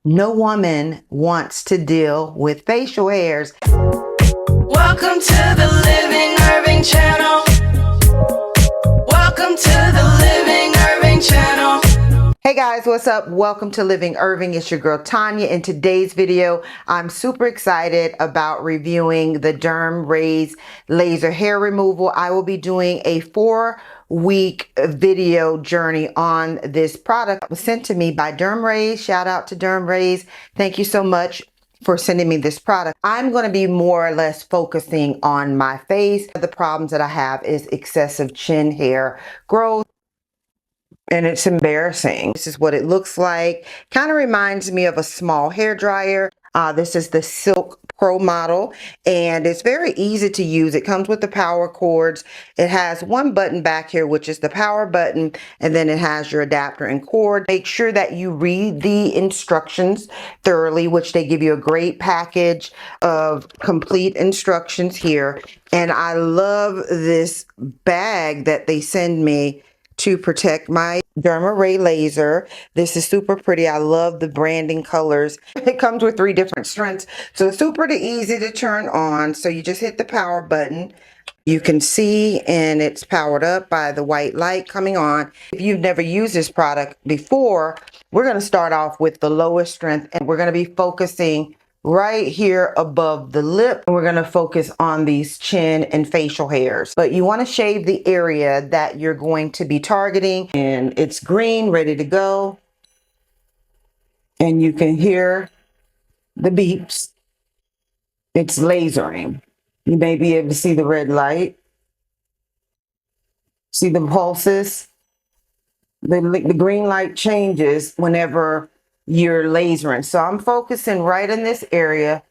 No woman wants to deal with facial hairs. Welcome to the Living Irving channel. Welcome to the Living Irving channel. Hey guys, what's up? Welcome to Living Irving. It's your girl Tanya. In today's video, I'm super excited about reviewing the Derm Rays Laser Hair Removal. I will be doing a 4-week video journey on this product. It was sent to me by Derm Rays. Shout out to Derm Rays. Thank you so much for sending me this product. I'm going to be more or less focusing on my face. The problems that I have is excessive chin hair growth. And it's embarrassing. This is what it looks like. Kind of reminds me of a small hair dryer. This is the Silk Pro model, and it's very easy to use. It comes with the power cords. It has one button back here, which is the power button, and then it has your adapter and cord. Make sure that you read the instructions thoroughly, which they give you a great package of complete instructions here. And I love this bag that they send me to protect my DermRays laser. This is super pretty. I love the branding colors. It comes with 3 different strengths, so it's super easy to turn on. So you just hit the power button. You can see, and it's powered up by the white light coming on. If you've never used this product before, we're going to start off with the lowest strength, and we're going to be focusing right here above the lip. We're going to focus on these chin and facial hairs, but you want to shave the area that you're going to be targeting, and it's green, ready to go. And you can hear the beeps. It's lasering. You may be able to see the red light. See the pulses. The green light changes whenever you're lasering. So I'm focusing right in this area.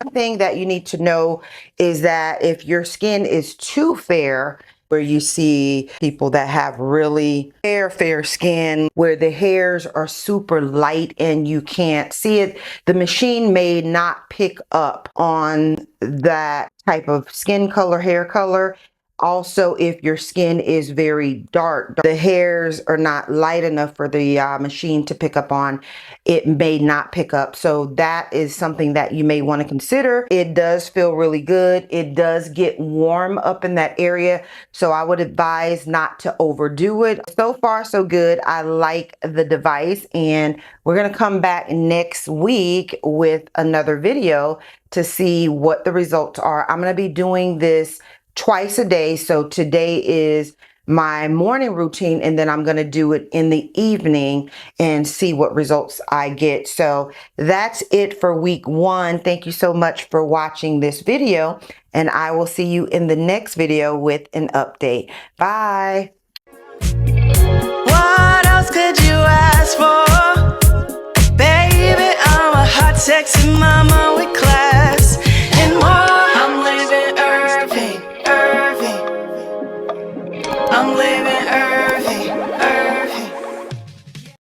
One thing that you need to know is that if your skin is too fair, where you see people that have really fair skin, where the hairs are super light and you can't see it, the machine may not pick up on that type of skin color, hair color. Also, if your skin is very dark, the hairs are not light enough for the machine to pick up on, it may not pick up. So that is something that you may want to consider. It does feel really good. It does get warm up in that area. So I would advise not to overdo it. So far, so good. I like the device, and we're going to come back next week with another video to see what the results are. I'm going to be doing this twice a day. So today is my morning routine, and then I'm going to do it in the evening and see what results I get. So that's it for week 1. Thank you so much for watching this video, and I will see you in the next video with an update. Bye. What else could you ask for? Baby, I'm a hot, sexy mama.